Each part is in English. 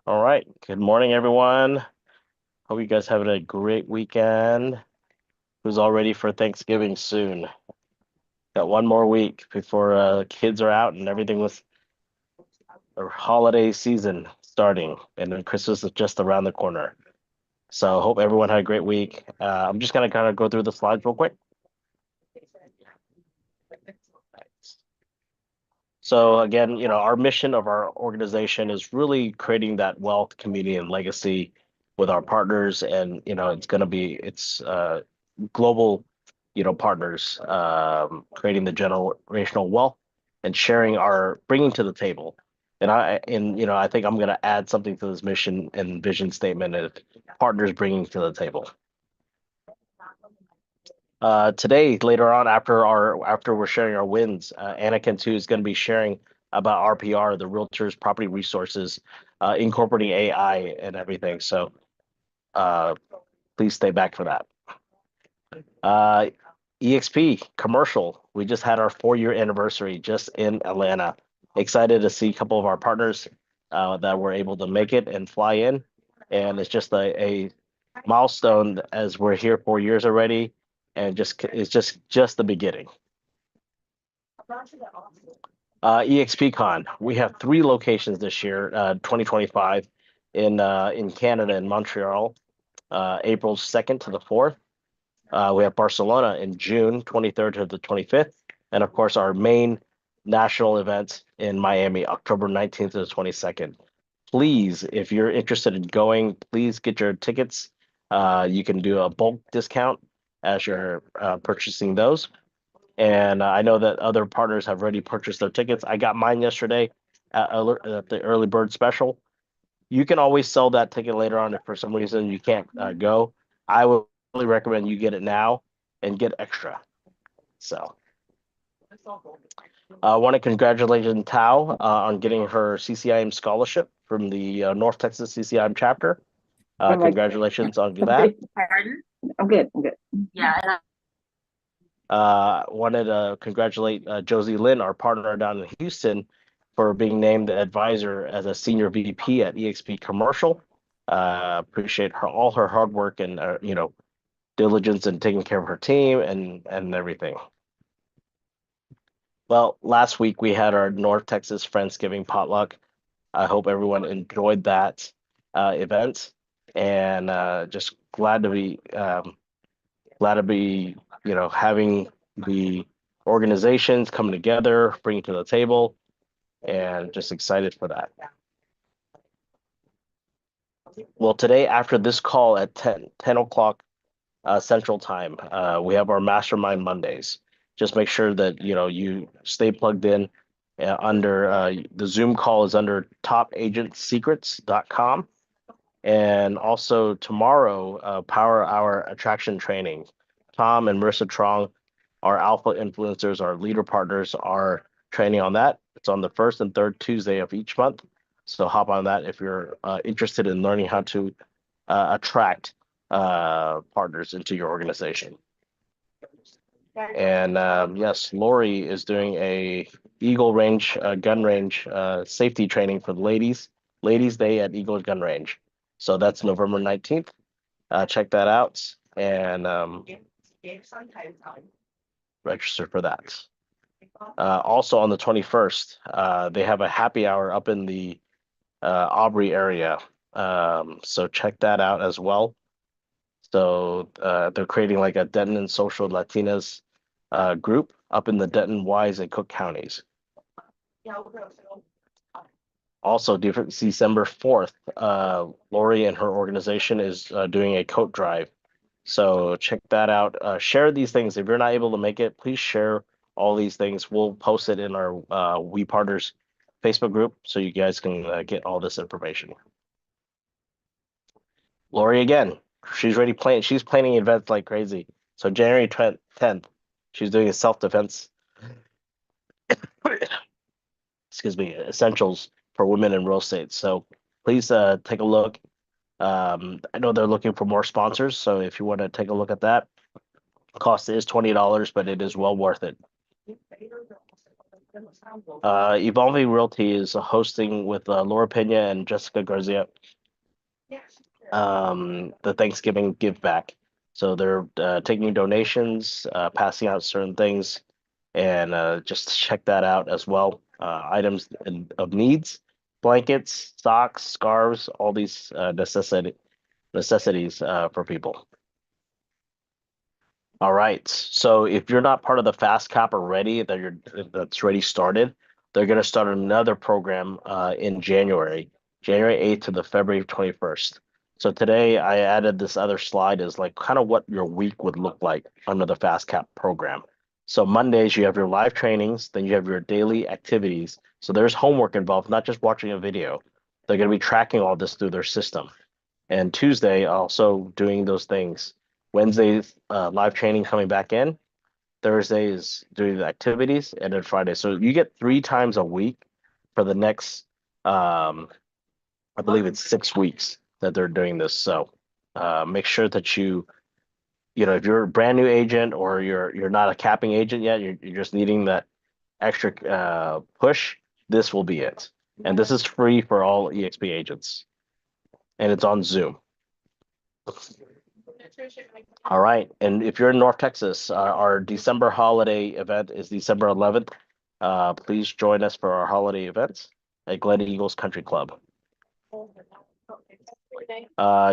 All right. Good morning, everyone. Hope you guys having a great weekend. Who's all ready for Thanksgiving soon? Got one more week before kids are out and everything was a holiday season starting, and then Christmas is just around the corner. So hope everyone had a great week. I'm just gonna kind of go through the slides real quick. So again, our mission of our organization is really creating that wealth, community, and legacy with our partners, and it's global, partners, creating the generational wealth and bringing to the table. I think I'm going to add something to this mission and vision statement of partners bringing to the table. Today, later on, after we're sharing our wins, Anakin too is going to be sharing about RPR, the Realtors Property Resources, incorporating AI and everything. So please stay back for that. EXP commercial. We just had our 4-year anniversary just in Atlanta. Excited to see a couple of our partners that were able to make it and fly in, and it's just a milestone as we're here 4 years already, and it's just the beginning. EXPCon. We have 3 locations this year, 2025, in Canada in Montreal, April 2nd to the 4th. We have Barcelona in June 23rd to the 25th, and of course our main national event in Miami, October 19th to the 22nd. Please, if you're interested in going, please get your tickets. You can do a bulk discount as you're purchasing those. And I know that other partners have already purchased their tickets. I got mine yesterday at the early bird special. You can always sell that ticket later on if for some reason you can't go. I would really recommend you get it now and get extra. So I want to congratulate Tao on getting her CCIM scholarship from the North Texas CCIM chapter. Congratulations on that. Pardon? I'm good. Yeah. Wanted to congratulate Josie Lynn, our partner down in Houston, for being named the advisor as a senior VP at EXP Commercial. Appreciate all her hard work and diligence in taking care of her team and everything. Well, last week we had our North Texas Friendsgiving potluck. I hope everyone enjoyed that event, and just glad to be having the organizations coming together, bringing to the table, and just excited for that. Well, today after this call at 10 o'clock Central Time, we have our Mastermind Mondays. Just make sure that you stay plugged in. Under the Zoom call is under topagentsecrets.com, and also tomorrow, Power Hour Attraction Training. Tom and Marissa Trong, our alpha influencers, our leader partners, are training on that. It's on the first and third Tuesday of each month. So hop on that if you're interested in learning how to attract partners into your organization. And yes, Lori is doing a Eagle Range gun range safety training for the ladies Day at Eagle Gun Range. So that's November 19th. Check that out and register for that. Also on the 21st, they have a happy hour up in the Aubrey area. So check that out as well. So they're creating like a Denton and Social Latinas group up in the Denton, Wise, and Cook counties. Also, December 4th, Lori and her organization is doing a coat drive. So check that out. Share these things. If you're not able to make it, please share all these things. We'll post it in our We Partners Facebook group so you guys can get all this information. Lori again. She's planning events like crazy. So January 10th, she's doing a self-defense excuse me, essentials for women in real estate. So please take a look. I know they're looking for more sponsors, so if you want to take a look at that, cost is $20, but it is well worth it. Evolving Realty is hosting with Laura Pena and Jessica Garcia the Thanksgiving give back. So they're taking donations, passing out certain things, and just check that out as well. Items of needs, blankets, socks, scarves, all these necessities for people. All right. So if you're not part of the Fast Cap already, that's already started, they're going to start another program in January 8th to the February 21st. So today I added this other slide is like kind of what your week would look like under the Fast Cap program. So Mondays you have your live trainings, then you have your daily activities. So there's homework involved, not just watching a video. They're going to be tracking all this through their system. And Tuesday also doing those things. Wednesdays live training coming back in. Thursday is doing the activities, and then Friday. So you get 3 times a week for the next I believe it's 6 weeks that they're doing this. So make sure that if you're a brand new agent or you're not a capping agent yet, you're just needing that extra push, this will be it. And this is free for all EXP agents. And it's on Zoom. All right. And if you're in North Texas, our December holiday event is December 11th. Please join us for our holiday events at Glen Eagles Country Club.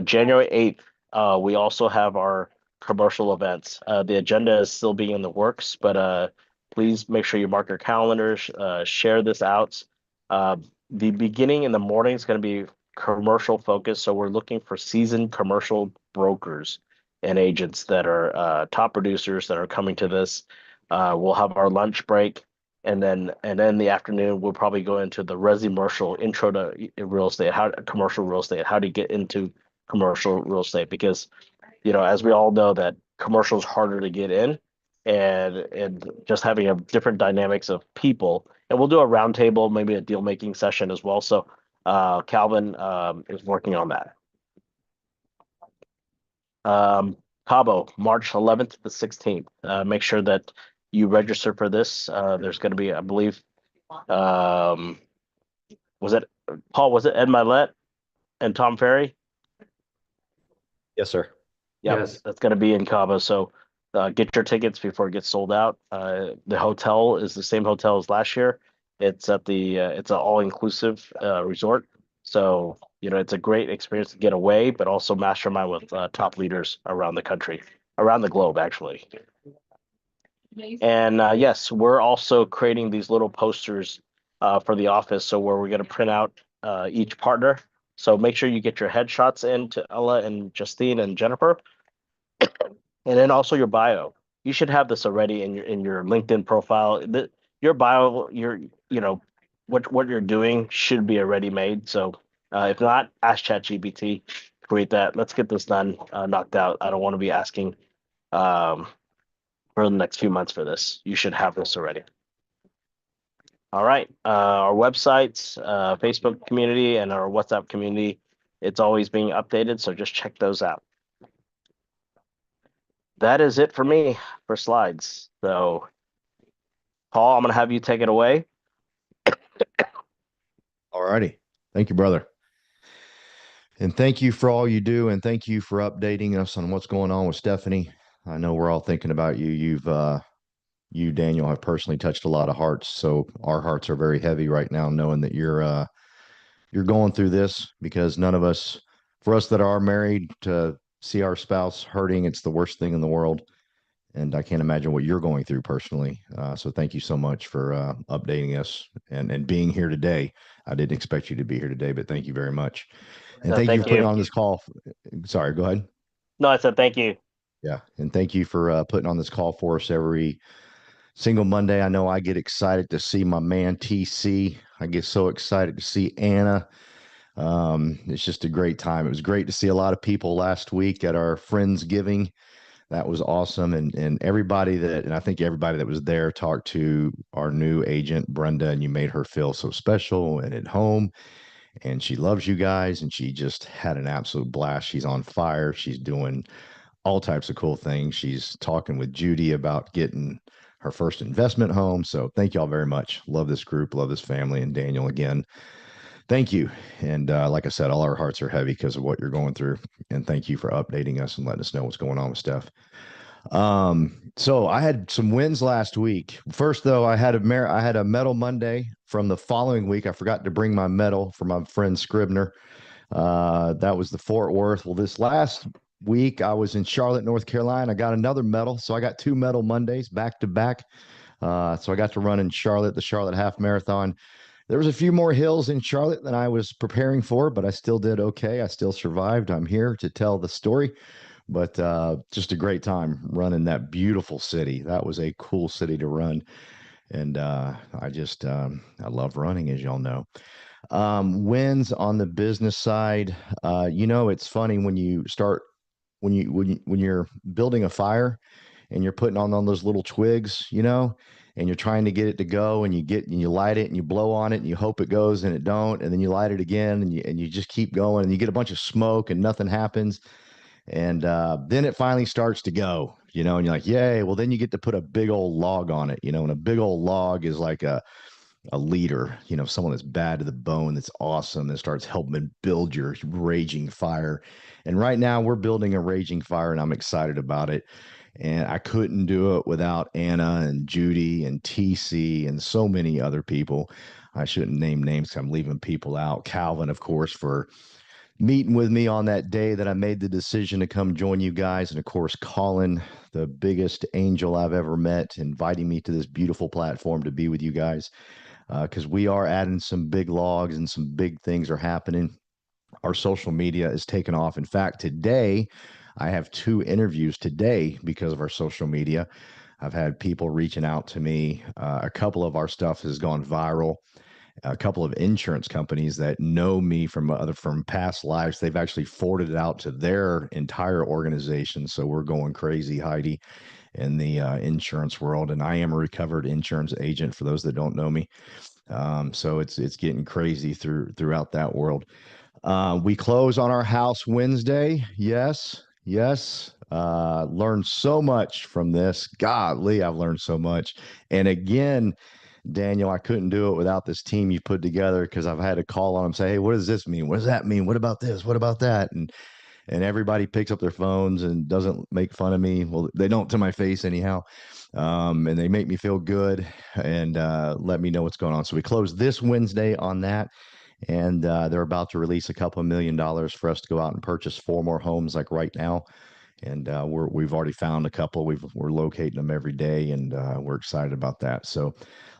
January 8th, we also have our commercial events. The agenda is still being in the works, but please make sure you mark your calendars, share this out. The beginning in the morning is going to be commercial focused, so we're looking for seasoned commercial brokers and agents that are top producers that are coming to this. We'll have our lunch break, and then the afternoon we'll probably go into the resi-commercial intro to real estate, commercial real estate, how to get into commercial real estate, because as we all know that commercial is harder to get in, and just having a different dynamics of people. And we'll do a roundtable, maybe a deal making session as well. So Calvin is working on that. Cabo, March 11th to the 16th. Make sure that you register for this. There's going to be, I believe, was it Paul? Was it Ed Milet and Tom Ferry? Yes, sir. Yeah, Yes. that's going to be in Cabo. So get your tickets before it gets sold out. The hotel is the same hotel as last year. It's at it's an all-inclusive resort. So, it's a great experience to get away, but also mastermind with top leaders around the country, around the globe, actually. And yes, we're also creating these little posters for the office. So where we're going to print out each partner. So make sure you get your headshots in to Ella and Justine and Jennifer. And then also your bio. You should have this already in your LinkedIn profile. Your bio, what you're doing should be already made. So if not, ask ChatGPT, create that. Let's get this done, knocked out. I don't want to be asking for the next few months for this. You should have this already. All right. Our websites, Facebook community, and our WhatsApp community, it's always being updated. So just check those out. That is it for me for slides. So, Paul, I'm going to have you take it away. All righty. Thank you, brother. And thank you for all you do. And thank you for updating us on what's going on with Stephanie. I know we're all thinking about you. You, Daniel, have personally touched a lot of hearts. So our hearts are very heavy right now, knowing that you're going through this, because none of us, for us that are married, to see our spouse hurting, it's the worst thing in the world. And I can't imagine what you're going through personally. So thank you so much for updating us and being here today. I didn't expect you to be here today, but thank you very much. And thank you for putting on this call. Sorry, go ahead. No, I said thank you. Yeah. And thank you for putting on this call for us every single Monday. I know I get excited to see my man TC. I get so excited to see Anna. It's just a great time. It was great to see a lot of people last week at our Friendsgiving. That was awesome. And everybody and I think everybody that was there talked to our new agent, Brenda, and you made her feel so special and at home. And she loves you guys, and she just had an absolute blast. She's on fire. She's doing all types of cool things. She's talking with Judy about getting her first investment home. So thank y'all very much. Love this group, love this family. And Daniel, again, thank you. And like I said, all our hearts are heavy because of what you're going through. And thank you for updating us and letting us know what's going on with Steph. So I had some wins last week. First, though, I had a medal Monday from the following week. I forgot to bring my medal for my friend Scribner. That was the Fort Worth. Well, this last week I was in Charlotte, North Carolina. I got another medal, so I got 2 medal Mondays back to back. So I got to run in Charlotte, the Charlotte Half Marathon. There was a few more hills in Charlotte than I was preparing for, but I still did okay. I still survived. I'm here to tell the story. But just a great time running that beautiful city. That was a cool city to run. And I love running, as y'all know. Wins on the business side. It's funny when you're building a fire and you're putting on those little twigs, and you're trying to get it to go, and you light it and you blow on it and you hope it goes and it don't, and then you light it again and you just keep going and you get a bunch of smoke and nothing happens. And then it finally starts to go, and you're like, yay. Well, then you get to put a big old log on it, and a big old log is like a leader, someone that's bad to the bone, that's awesome, that starts helping build your raging fire. And right now we're building a raging fire and I'm excited about it. And I couldn't do it without Anna and Judy and TC and so many other people. I shouldn't name names 'cause I'm leaving people out. Calvin, of course, for meeting with me on that day that I made the decision to come join you guys. And of course, Colin, the biggest angel I've ever met, inviting me to this beautiful platform to be with you guys. Because we are adding some big logs and some big things are happening. Our social media is taking off. In fact, today, I have 2 interviews today because of our social media. I've had people reaching out to me. A couple of our stuff has gone viral. A couple of insurance companies that know me from past lives, they've actually forwarded it out to their entire organization. So we're going crazy, Heidi, in the insurance world. And I am a recovered insurance agent for those that don't know me. So it's getting crazy throughout that world. We close on our house Wednesday. Yes, yes. Learned so much from this. Golly, I've learned so much. And again, Daniel, I couldn't do it without this team you put together, because I've had to call on them, say, hey, what does this mean? What does that mean? What about this? What about that? And everybody picks up their phones and doesn't make fun of me. Well, they don't to my face anyhow. And they make me feel good and let me know what's going on. So we close this Wednesday on that. And they're about to release a couple of $1 million for us to go out and purchase 4 more homes like right now. And we've already found a couple. We're locating them every day, and we're excited about that. So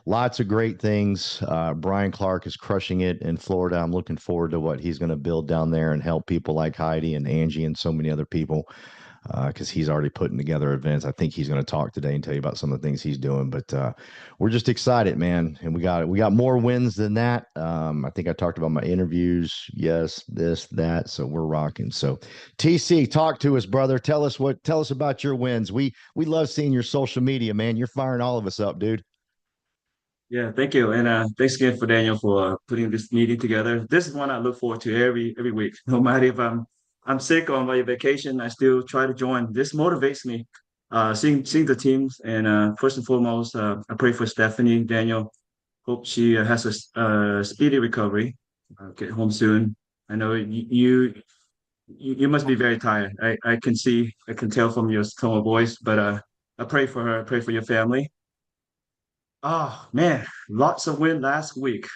lots of great things. Brian Clark is crushing it in Florida. I'm looking forward to what he's going to build down there and help people like Heidi and Angie and so many other people, because he's already putting together events. I think he's going to talk today and tell you about some of the things he's doing. But we're just excited, man. And we got more wins than that. I think I talked about my interviews. Yes, this, that. So we're rocking. So TC, talk to us, brother. Tell us about your wins. We love seeing your social media, man. You're firing all of us up, dude. Yeah, thank you, and thanks again for Daniel for putting this meeting together. This is one I look forward to every week. No matter if I'm sick or on my vacation, I still try to join. This motivates me. Seeing the teams, and first and foremost, I pray for Stephanie, Daniel. Hope she has a speedy recovery. Get home soon. I know you must be very tired. I can tell from your tone of voice, but I pray for her. I pray for your family. Oh man, lots of win last week.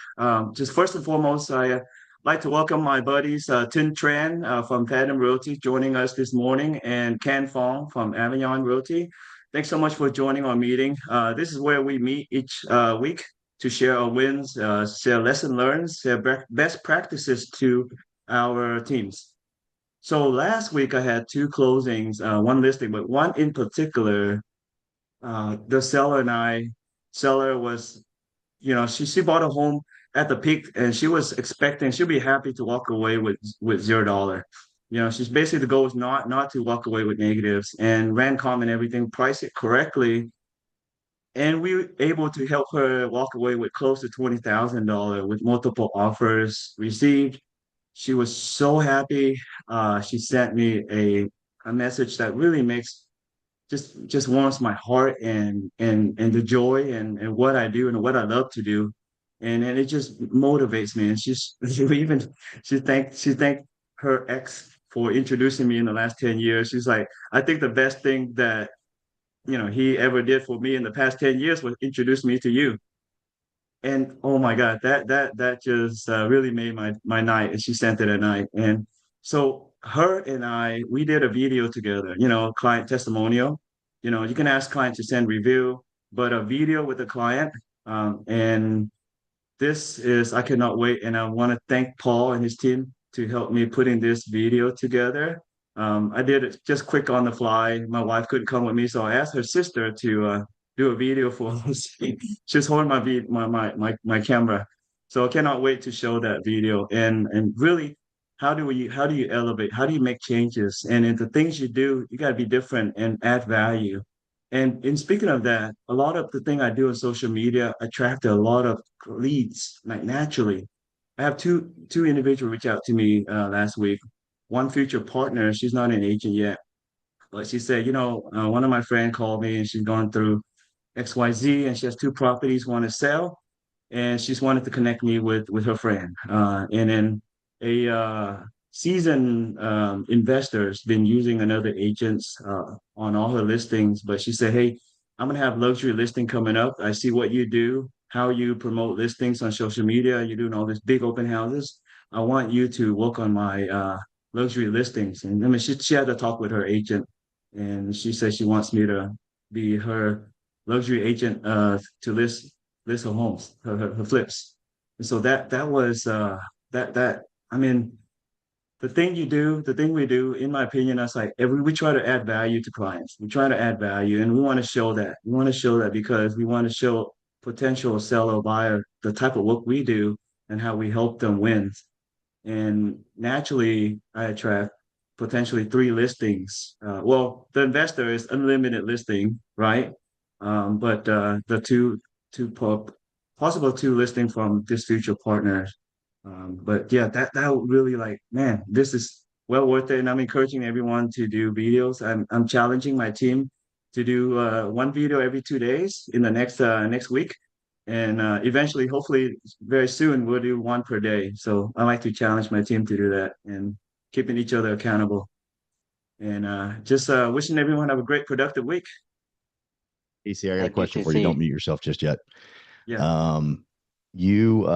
Just first and foremost, I like to welcome my buddies Tin Tran from Platinum Realty joining us this morning, and Ken Fong from Avignon Realty. Thanks so much for joining our meeting. This is where we meet each week to share our wins, share lesson learned, share best practices to our teams. So last week I had 2 closings, one listing, but one in particular, the seller and I, seller was, she bought a home at the peak and she was expecting she'll be happy to walk away with $0. You know, she's basically the goal is not to walk away with negatives and ran comment everything, price it correctly. And we were able to help her walk away with close to $20,000 with multiple offers received. She was so happy. She sent me a message that really makes just warms my heart and the joy and what I do and what I love to do. And it just motivates me. And she even she thanked her ex for introducing me in the last 10 years. She's like, I think the best thing that he ever did for me in the past 10 years was introduce me to you. And oh my God, that just really made my night. And she sent it at night. And so her and I, we did a video together, client testimonial. You can ask client to send review, but a video with the client. And I cannot wait. And I want to thank Paul and his team to help me putting this video together. I did it just quick on the fly. My wife couldn't come with me, so I asked her sister to do a video for us. She's holding my camera. So I cannot wait to show that video. And really, how do you elevate? How do you make changes? And in the things you do, you got to be different and add value. And in speaking of that, a lot of the thing I do on social media attract a lot of leads, like naturally. I have two individuals reach out to me last week. One future partner, she's not an agent yet, but she said, one of my friend called me and she's going through XYZ and she has two properties want to sell and she's wanted to connect me with her friend. And then a seasoned investor's been using another agent's on all her listings, but she said, "Hey, I'm gonna have luxury listing coming up. I see what you do, how you promote listings on social media. You're doing all these big open houses. I want you to work on my luxury listings." And I mean, she had to talk with her agent, and she said she wants me to be her luxury agent to list her homes, her flips. And so that was that I mean the thing we do, in my opinion, that's like we try to add value to clients. We try to add value and we want to show that. We want to show that because we want to show potential seller or buyer the type of work we do and how we help them win. And naturally, I attract potentially three listings. Well, the investor is unlimited listing, right? But the possible two listing from this future partner. But yeah, that really like, man, this is well worth it. And I'm encouraging everyone to do videos. I'm challenging my team to do one video every 2 days in the next week. And eventually, hopefully, very soon, we'll do one per day. So I like to challenge my team to do that and keeping each other accountable. And just wishing everyone have a great, productive week. EC, I got a Thank you, question for you. TC. Don't mute yourself just yet. Yeah, You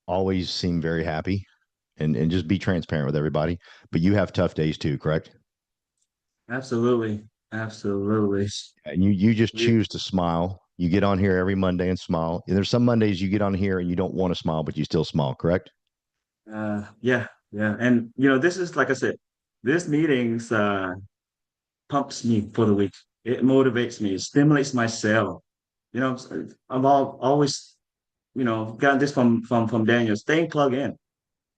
always seem very happy and just be transparent with everybody, but you have tough days too, correct? absolutely. Absolutely. And you just We, choose to smile. You get on here every Monday and smile. And there's some Mondays you get on here and you don't want to smile, but you still smile, correct? yeah, yeah. And, this is, like I said, this meetings pumps me for the week. It motivates me. It stimulates my cell. I've always, gotten this from Daniel, staying plugged in.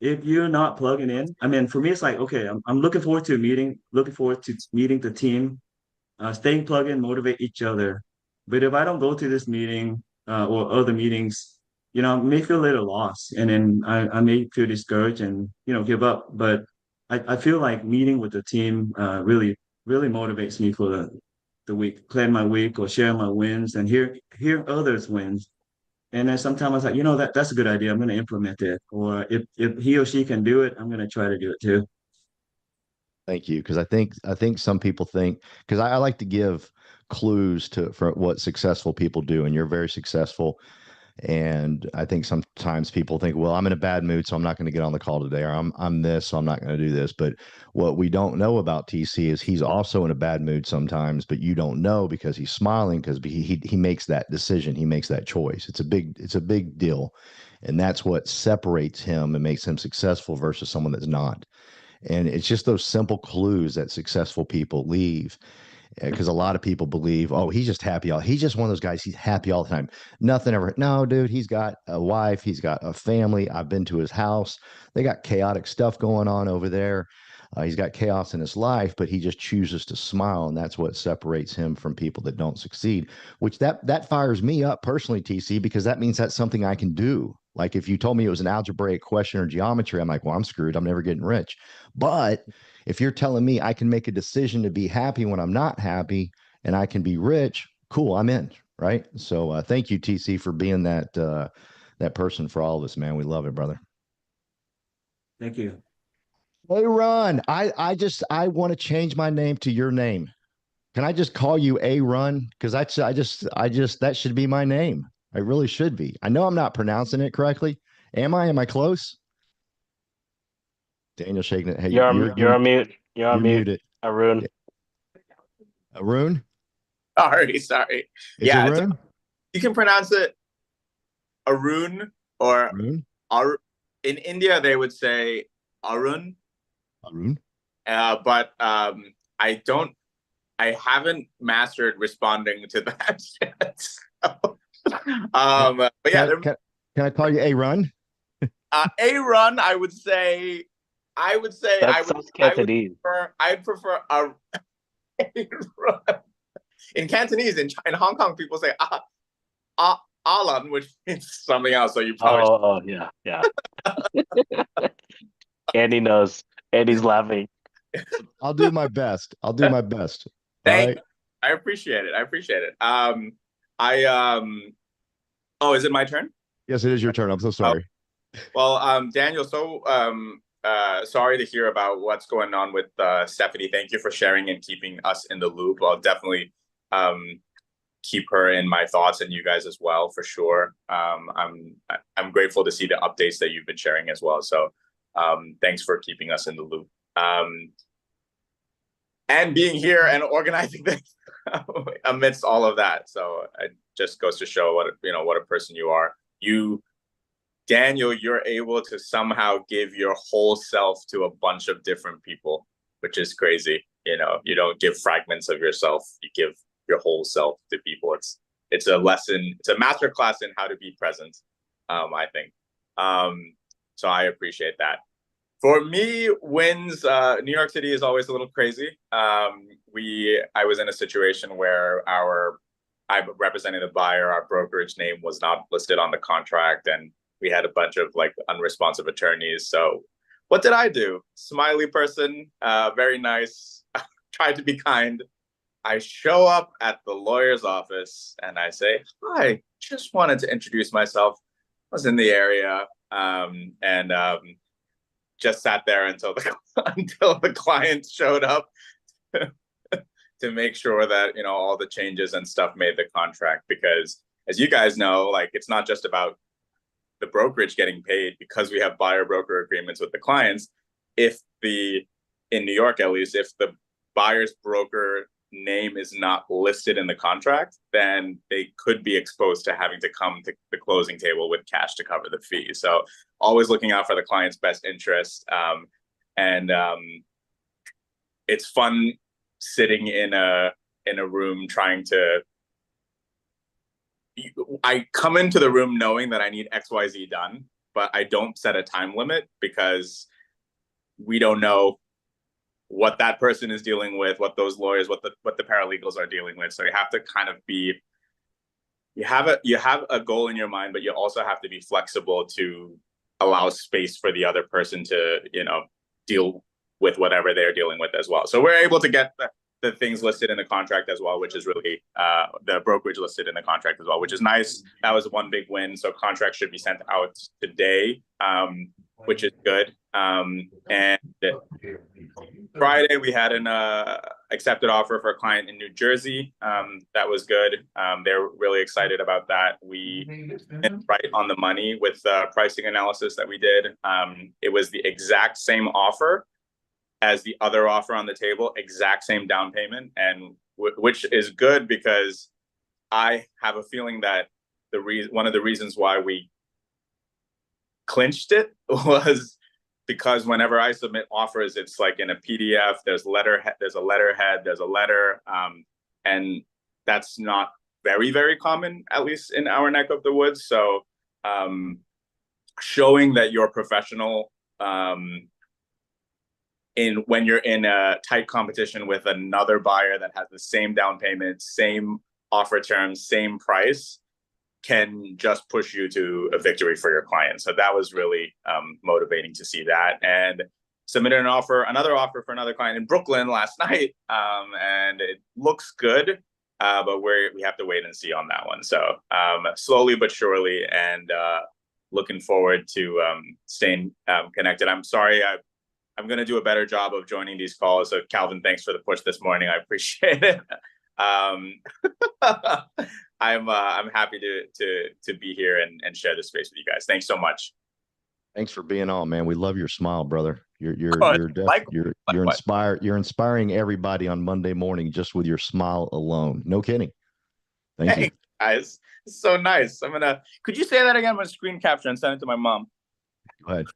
If you're not plugging in, I mean, for me, it's like, okay, I'm looking forward to a meeting, looking forward to meeting the team, staying plugged in, motivate each other. But if I don't go to this meeting or other meetings, I may feel a little lost and then I may feel discouraged and, give up. But I feel like meeting with the team really, really motivates me for the week, plan my week or share my wins and hear others' wins. And then sometimes I was like, that's a good idea. I'm going to implement it. Or if he or she can do it, I'm going to try to do it too. Thank you. Because I think some people think, because I like to give clues for what successful people do, and you're very successful. And I think sometimes people think, well, I'm in a bad mood, so I'm not going to get on the call today, or I'm this, so I'm not going to do this. But what we don't know about TC is he's also in a bad mood sometimes, but you don't know because he's smiling because he makes that decision, he makes that choice. It's a big deal, and that's what separates him and makes him successful versus someone that's not. And it's just those simple clues that successful people leave, because a lot of people believe, oh, he's just happy. He's just one of those guys. He's happy all the time. Nothing ever. No, dude, he's got a wife. He's got a family. I've been to his house. They got chaotic stuff going on over there. He's got chaos in his life, but he just chooses to smile, and that's what separates him from people that don't succeed. Which that fires me up personally, TC, because that means that's something I can do. Like if you told me it was an algebraic question or geometry, I'm like, well, I'm screwed. I'm never getting rich. But if you're telling me I can make a decision to be happy when I'm not happy, and I can be rich, cool, I'm in. Right. So thank you, TC, for being that person for all of us, man. We love it, brother. Thank you. Hey, Ron, I want to change my name to your name. Can I just call you A Run? Because that should be my name. I really should be. I know I'm not pronouncing it correctly. Am I? Am I close? Daniel shaking it. Hey, You're on mute. You're on mute. muted. Arun. Arun? Sorry. Is Yeah, Arun? you can pronounce it Arun or Arun? in India they would say Arun. Arun? But I haven't mastered responding to that yet. So, but yeah, Can I call you A Run? A Run, I would say I'd prefer a Run. In Cantonese, in Hong Kong, people say Alan, which means something else. So you probably yeah. Andy knows. Andy's laughing. I'll do my best. All right. I appreciate it. Oh, is it my turn? Yes, it is your turn. I'm so sorry. Well, Daniel, so sorry to hear about what's going on with Stephanie. Thank you for sharing and keeping us in the loop. I'll definitely keep her in my thoughts, and you guys as well, for sure. I'm grateful to see the updates that you've been sharing as well. So thanks for keeping us in the loop. And being here and organizing this amidst all of that. So it just goes to show what a person you are. Daniel, you're able to somehow give your whole self to a bunch of different people, which is crazy. You don't give fragments of yourself. You give your whole self to people. It's a lesson. It's a master class in how to be present, I think. So I appreciate that. For me, wins, New York City is always a little crazy. I was in a situation where I'm representing the buyer. Our brokerage name was not listed on the contract, and we had a bunch of unresponsive attorneys. So what did I do? Smiley person, very nice, tried to be kind. I show up at the lawyer's office and I say, hi, just wanted to introduce myself. I was in the area, and just sat there until the client showed up to make sure that all the changes and stuff made the contract. Because as you guys know, it's not just about the brokerage getting paid, because we have buyer broker agreements with the clients. In New York, at least, if the buyer's broker name is not listed in the contract, then they could be exposed to having to come to the closing table with cash to cover the fee. So always looking out for the client's best interest. And it's fun sitting in a room trying to, I come into the room knowing that I need XYZ done, but I don't set a time limit, because we don't know what that person is dealing with, what those lawyers, what the paralegals are dealing with. So you have to kind of you have a goal in your mind, but you also have to be flexible to allow space for the other person to, deal with whatever they're dealing with as well. So we're able to get the things listed in the contract as well, which is really the brokerage listed in the contract as well, which is nice. That was one big win. So contracts should be sent out today, which is good. And Friday we had an accepted offer for a client in New Jersey. That was good. They're really excited about that. We went right on the money with the pricing analysis that we did. It was the exact same offer as the other offer on the table, exact same down payment, and which is good, because I have a feeling that one of the reasons why we clinched it was because whenever I submit offers, it's in a PDF. There's a letterhead, there's a letter, and that's not very, very common, at least in our neck of the woods. So showing that you're professional when you're in a tight competition with another buyer that has the same down payment, same offer terms, same price, can just push you to a victory for your client. So that was really motivating to see that. And submitted another offer for another client in Brooklyn last night, and it looks good, but we have to wait and see on that one. So slowly but surely, and looking forward to staying connected. I'm sorry, I'm going to do a better job of joining these calls. So Calvin, thanks for the push this morning. I appreciate it. I'm happy to be here and share this space with you guys. Thanks so much. Thanks for being on, man. We love your smile, brother. You're inspiring everybody on Monday morning just with your smile alone. No kidding. Thank you, guys. It's so nice. Could you say that again? I'm gonna screen capture and send it to my mom. Go ahead.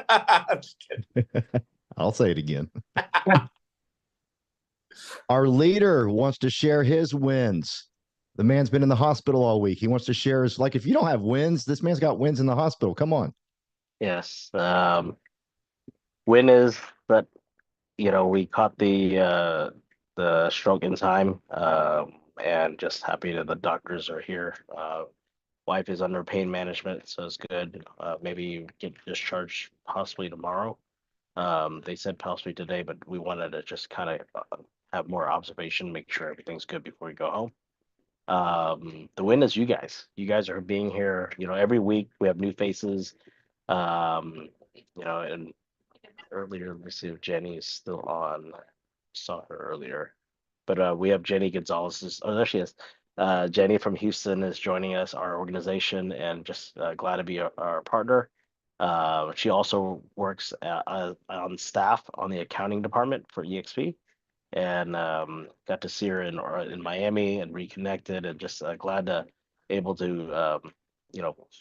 I'm just kidding. I'll say it again. Our leader wants to share his wins. The man's been in the hospital all week. He wants to share his, like, if you don't have wins, this man's got wins in the hospital. Come on. Yes. Win is that, we caught the stroke in time, and just happy that the doctors are here. Wife is under pain management, so it's good. Maybe get discharged possibly tomorrow. They said possibly today, but we wanted to just kind of have more observation, make sure everything's good before we go home. The win is you guys. You guys are being here. Every week we have new faces. And earlier, let me see if Jenny is still on. Saw her earlier, but we have Jenny Gonzalez. Oh, there she is. Jenny from Houston is joining us, our organization, and just glad to be our partner. She also works on staff on the accounting department for EXP, and got to see her in Miami and reconnected, and just glad to able to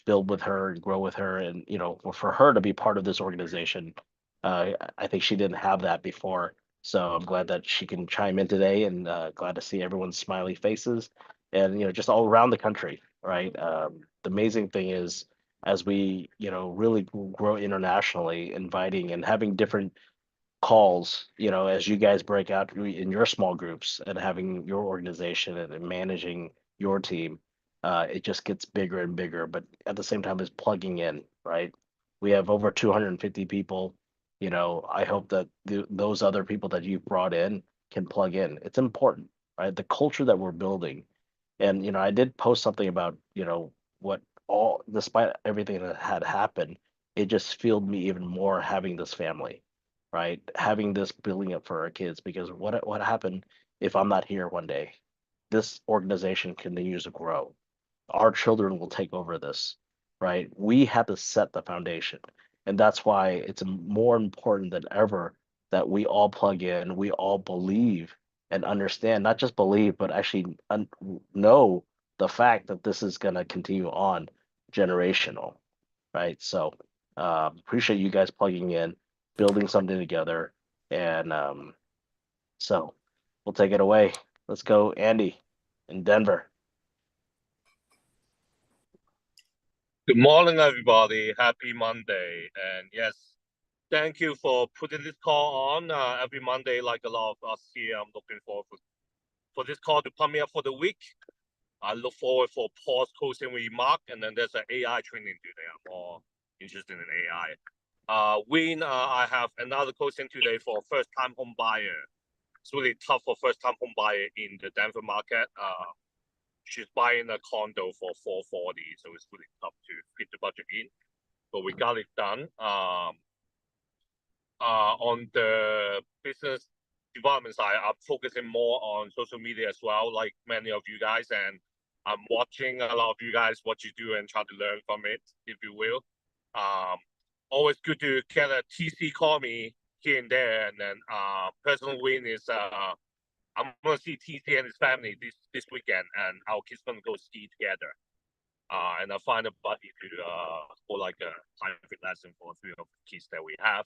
build with her and grow with her, and for her to be part of this organization. I think she didn't have that before, so I'm glad that she can chime in today, and glad to see everyone's smiley faces, and just all around the country, right? The amazing thing is, as we really grow internationally, inviting and having different calls, as you guys break out in your small groups and having your organization and managing your team, it just gets bigger and bigger. But at the same time, it's plugging in, right? We have over 250 people. I hope that those other people that you've brought in can plug in. It's important, right? The culture that we're building. And, I did post something about, what despite everything that had happened, it just fueled me even more having this family, right? Having this building up for our kids, because what happened if I'm not here one day? This organization continues to grow. Our children will take over this, right? We have to set the foundation. And that's why it's more important than ever that we all plug in, we all believe and understand, not just believe, but actually know the fact that this is going to continue on generational, right? So appreciate you guys plugging in, building something together. And so we'll take it away. Let's go, Andy in Denver. Good morning, everybody. Happy Monday. And yes, thank you for putting this call on every Monday. Like a lot of us here, I'm looking forward for this call to premiere for the week. I look forward for Paul's closing remark, and then there's an AI training today. I'm more interested in AI. Win, I have another closing today for first-time home buyer. It's really tough for first-time home buyer in the Denver market. She's buying a condo for $440, so it's really tough to fit the budget in. But we got it done. On the business development side, I'm focusing more on social media as well, like many of you guys, and I'm watching a lot of you guys what you do and try to learn from it, if you will. Always good to get a TC call me here and there, and then personal win is I'm gonna see TC and his family this weekend, and our kids gonna go ski together. And I'll find a buddy to for like a private lesson for 3 of the kids that we have.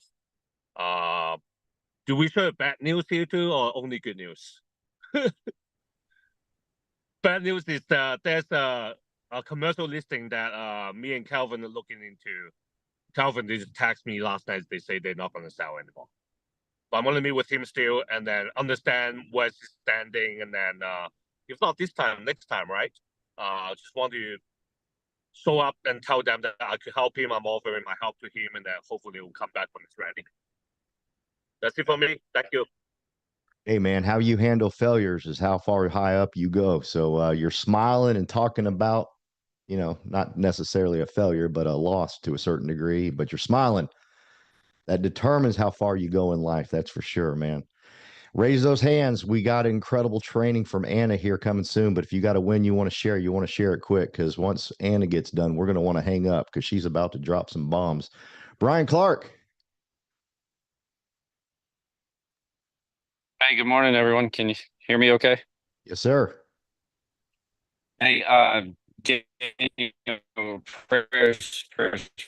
Do we show bad news here too, or only good news? Bad news is that there's a commercial listing that me and Calvin are looking into. Calvin just texted me last night. They say they're not going to sell anymore. But I'm gonna meet with him still, and then understand where he's standing, and then if not this time, next time, right? Just want to show up and tell them that I could help him. I'm offering my help to him, and then hopefully he'll come back when it's ready. That's it for me. Thank you. Hey man, how you handle failures is how far high up you go. So you're smiling and talking about, not necessarily a failure, but a loss to a certain degree, but you're smiling. That determines how far you go in life. That's for sure, man. Raise those hands. We got incredible training from Anna here coming soon. But if you got a win you want to share, you want to share it quick, because once Anna gets done, we're going to want to hang up because she's about to drop some bombs. Brian Clark. Hey, good morning, everyone. Can you hear me okay? Yes, sir. Hey, prayers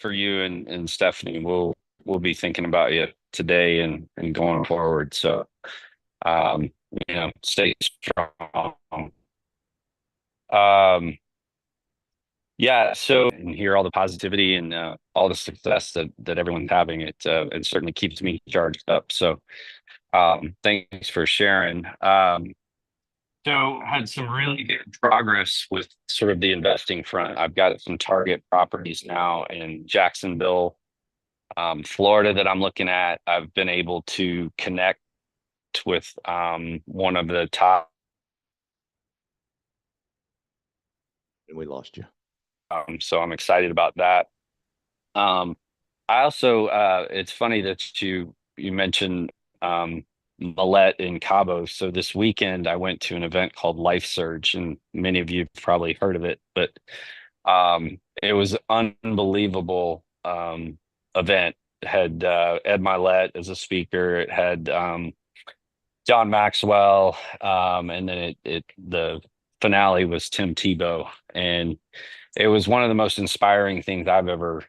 for you and Stephanie. We'll be thinking about you today and going forward. So, um, stay strong. Yeah. So, and hear all the positivity and all the success that everyone's having. It certainly keeps me charged up. So, thanks for sharing. So had some really good progress with sort of the investing front. I've got some target properties now in Jacksonville, Florida that I'm looking at. I've been able to connect with one of the top. And we lost you. So I'm excited about that. I also, it's funny that you mentioned Millet in Cabo. So this weekend I went to an event called Life Surge, and many of you have probably heard of it, but it was unbelievable event. It had Ed Milet as a speaker. It had John Maxwell, and then the finale was Tim Tebow, and it was one of the most inspiring things I've ever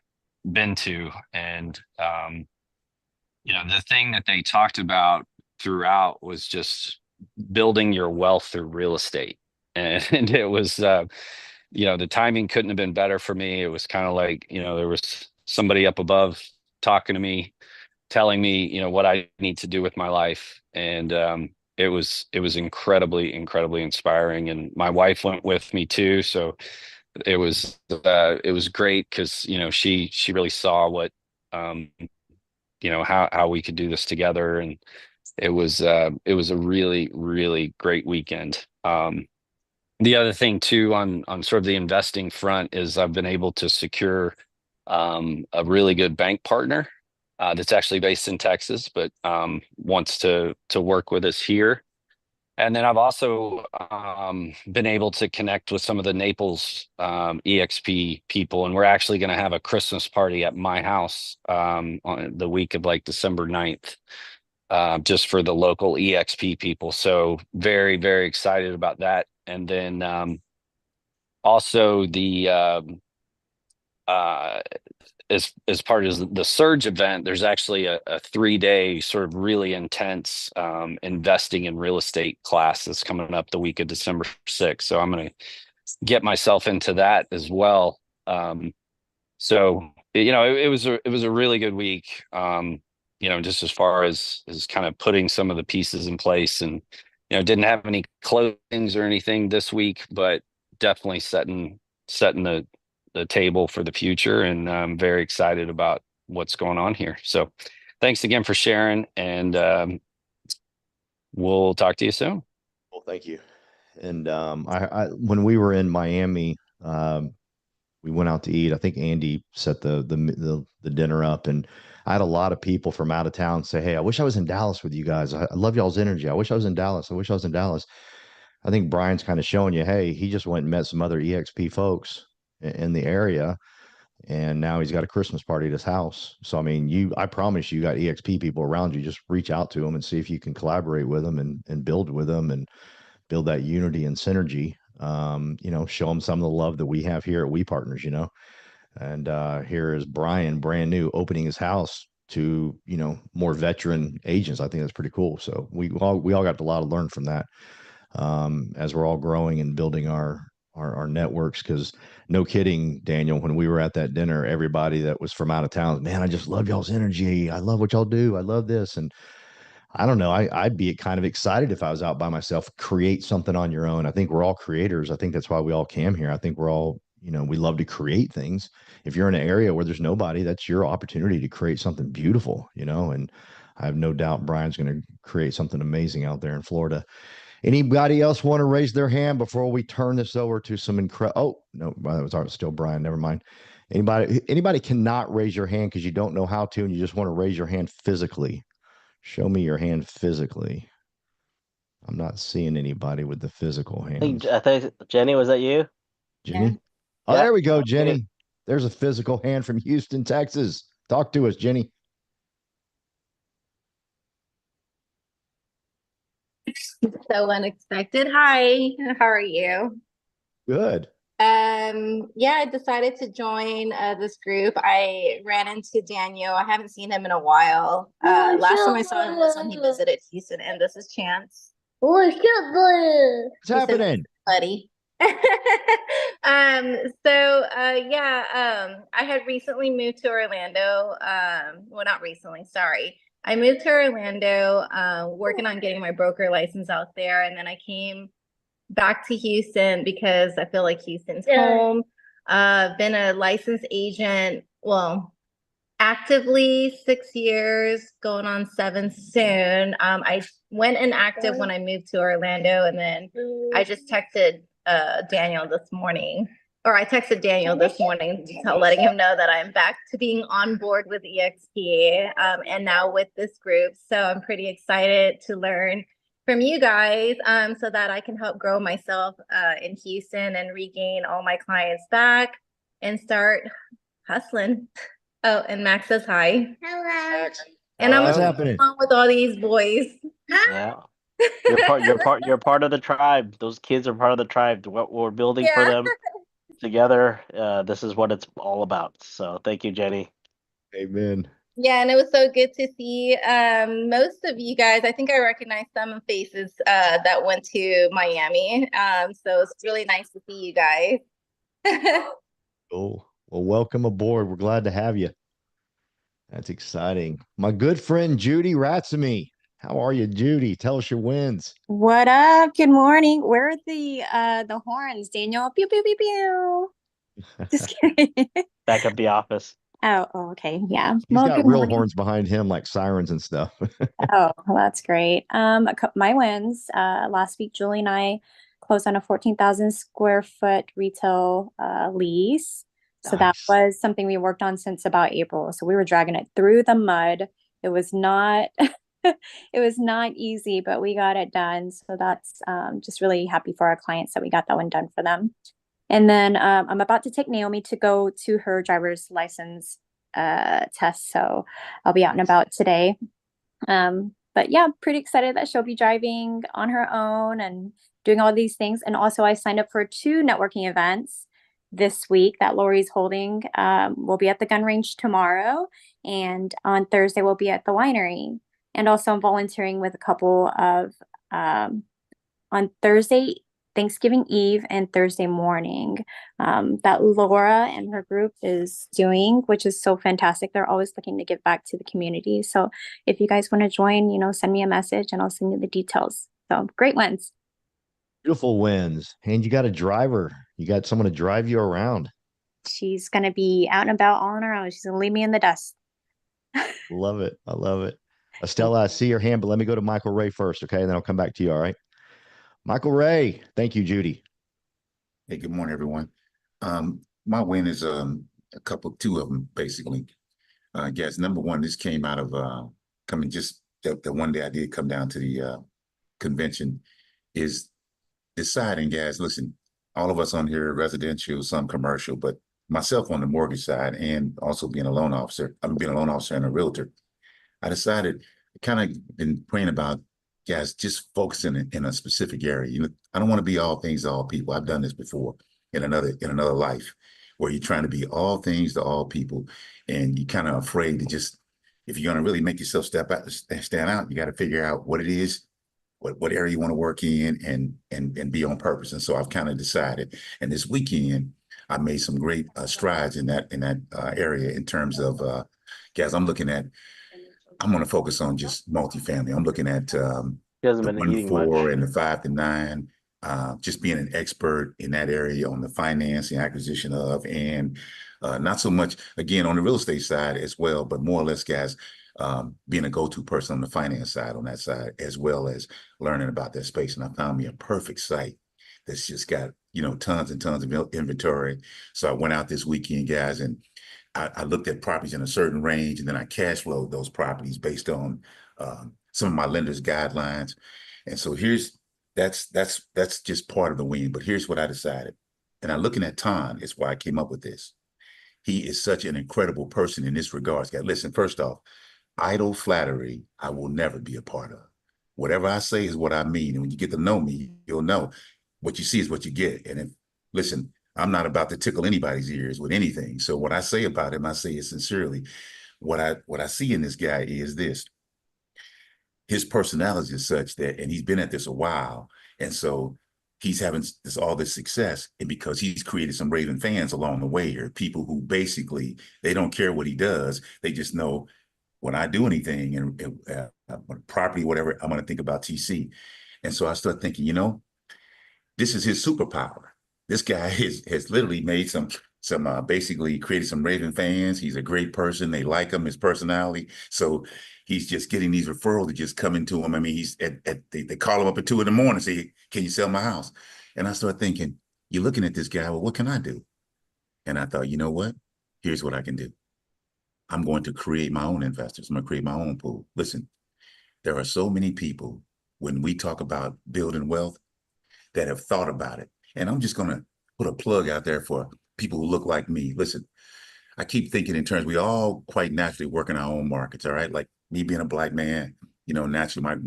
been to. And the thing that they talked about throughout was just building your wealth through real estate. And it was the timing couldn't have been better for me. It was kind of like, there was somebody up above talking to me, telling me, what I need to do with my life. And it was incredibly, incredibly inspiring. And my wife went with me too. So it was great because, she really saw what how we could do this together. And it was a really, really great weekend. The other thing too on sort of the investing front is I've been able to secure a really good bank partner that's actually based in Texas, but wants to work with us here. And then I've also been able to connect with some of the Naples EXP people, and we're actually going to have a Christmas party at my house on the week of like December 9th, just for the local EXP people. So very, very excited about that. And then also as part of the Surge event, there's actually a 3-day sort of really intense investing in real estate class that's coming up the week of December 6th. So I'm going to get myself into that as well. So it was a really good week. Just as far as kind of putting some of the pieces in place, and didn't have any closings or anything this week, but definitely setting the table for the future, and I'm very excited about what's going on here. So thanks again for sharing, and we'll talk to you soon. Well, thank you. And I when we were in Miami, we went out to eat. I think Andy set the dinner up, and I had a lot of people from out of town say, "Hey, I wish I was in Dallas with you guys. I love y'all's energy. I wish I was in Dallas. I wish I was in Dallas." I think Brian's kind of showing you, hey, he just went and met some other EXP folks in the area, and now he's got a Christmas party at his house. So I mean, I promise you got EXP people around you. Just reach out to them and see if you can collaborate with them and build with them and build that unity and synergy. Show them some of the love that we have here at We Partners. And here is Brian, brand new, opening his house to more veteran agents. I think that's pretty cool. So we all got a lot to learn from that, as we're all growing and building our networks. Because no kidding, Daniel, when we were at that dinner, everybody that was from out of town, man, I just love y'all's energy. I love what y'all do. I love this. And I don't know. I'd be kind of excited if I was out by myself, create something on your own. I think we're all creators. I think that's why we all came here. I think we're all, we love to create things. If you're in an area where there's nobody, that's your opportunity to create something beautiful, and I have no doubt Brian's going to create something amazing out there in Florida. Anybody else want to raise their hand before we turn this over to some incredible? Oh, no, that was still Brian. Never mind. Anybody cannot raise your hand because you don't know how to, and you just want to raise your hand physically. Show me your hand physically. I'm not seeing anybody with the physical hands. I think Jenny, was that you? Jenny? Yeah. Oh, Yeah. there we go, Jenny. There's a physical hand from Houston, Texas. Talk to us, Jenny. So unexpected. Hi, how are you? Good. Yeah, I decided to join this group. I ran into Daniel. I haven't seen him in a while. Last time I saw him was when he visited Houston, and this is Chance. What's happening? Buddy. I had recently moved to Orlando. Well, not recently, sorry. I moved to Orlando, working on getting my broker license out there, and then I came back to Houston because I feel like Houston's home. Been a licensed agent, well, actively 6 years, going on 7 soon. I went inactive when I moved to Orlando, and then I just texted Daniel this morning. Or I texted Daniel this morning, letting him know that I'm back to being on board with EXP and now with this group. So I'm pretty excited to learn from you guys so that I can help grow myself in Houston and regain all my clients back and start hustling. Oh, and Max says hi. Hello. And I'm What's happening? on with all these boys. Yeah. You're part of the tribe. Those kids are part of the tribe. What we're building for them together. This is what it's all about. So thank you, Jenny. Amen. Yeah, and it was so good to see most of you guys. I think I recognized some faces that went to Miami. So it's really nice to see you guys. Cool. Well, welcome aboard. We're glad to have you. That's exciting. My good friend Judy Ratsamy. How are you, Judy? Tell us your wins. What up? Good morning. Where are the horns, Daniel? Pew pew pew pew. Just kidding. Back at the office. Oh, okay. Yeah. He's Well, got good real morning. horns behind him, like sirens and stuff. Oh, well, that's great. My wins. Last week, Julie and I closed on a 14,000 square foot retail lease. So that Nice. was something we worked on since about April. So we were dragging it through the mud. It was not it was not easy, but we got it done. So that's just really happy for our clients that we got that one done for them. And then I'm about to take Naomi to go to her driver's license test. So I'll be out and about today. But yeah, pretty excited that she'll be driving on her own and doing all these things. And also I signed up for 2 networking events this week that Lori's holding. We'll be at the gun range tomorrow, and on Thursday we'll be at the winery. And also I'm volunteering with a couple of on Thursday, Thanksgiving Eve, and Thursday morning that Laura and her group is doing, which is so fantastic. They're always looking to give back to the community. So if you guys want to join, send me a message and I'll send you the details. So great wins. Beautiful wins. And you got a driver. You got someone to drive you around. She's going to be out and about all on her own. She's going to leave me in the dust. Love it. I love it. Estella, I see your hand, but let me go to Michael Ray first, okay? And then I'll come back to you, all right? Michael Ray. Thank you, Judy. Hey, good morning, everyone. My win is 2 of them, basically. Guys, number one, this came out of coming just the one day I did come down to the convention, is deciding, guys, listen, all of us on here, residential, some commercial, but myself on the mortgage side and also being a loan officer, being a loan officer and a realtor, I decided, kind of been praying about, guys, just focusing in a specific area. I don't want to be all things to all people. I've done this before in another life, where you're trying to be all things to all people, and you're kind of afraid to just, if you're going to really make yourself stand out, you got to figure out what it is, what area you want to work in, and be on purpose. And so I've kind of decided, and this weekend I made some great strides in that area in terms of, guys, I'm looking at I'm going to focus on just multifamily. I'm looking at He hasn't the been 1 to eating 4 much. and the 5 to 9. Just being an expert in that area on the financing, acquisition of, and not so much, again, on the real estate side as well, but more or less, guys, being a go-to person on the finance side, on that side, as well as learning about that space. And I found me a perfect site that's just got, tons and tons of inventory. So I went out this weekend, guys, and I looked at properties in a certain range, and then I cash flowed those properties based on some of my lenders' guidelines. And so that's just part of the win. But here's what I decided. And I'm looking at Ton, is why I came up with this. He is such an incredible person in this regards. Guys, listen, first off, idle flattery, I will never be a part of. Whatever I say is what I mean. And when you get to know me, you'll know what you see is what you get. And if, listen, I'm not about to tickle anybody's ears with anything. So what I say about him, I say it sincerely. What I see in this guy is this. His personality is such that, and he's been at this a while. And so he's having all this success, and because he's created some raving fans along the way here, people who basically, they don't care what he does. They just know when I do anything and property, whatever, I'm going to think about TC. And so I start thinking, this is his superpower. This guy has literally made some basically created some raving fans. He's a great person. They like him, his personality. So he's just getting these referrals that just come into him. I mean, they call him up at 2 a.m. and say, can you sell my house? And I start thinking, you're looking at this guy, well, what can I do? And I thought, you know what? Here's what I can do. I'm going to create my own investors. I'm going to create my own pool. Listen, there are so many people when we talk about building wealth that have thought about it. And I'm just going to put a plug out there for people who look like me. Listen, I keep thinking in terms, we all quite naturally work in our own markets, all right? Like me being a Black man, naturally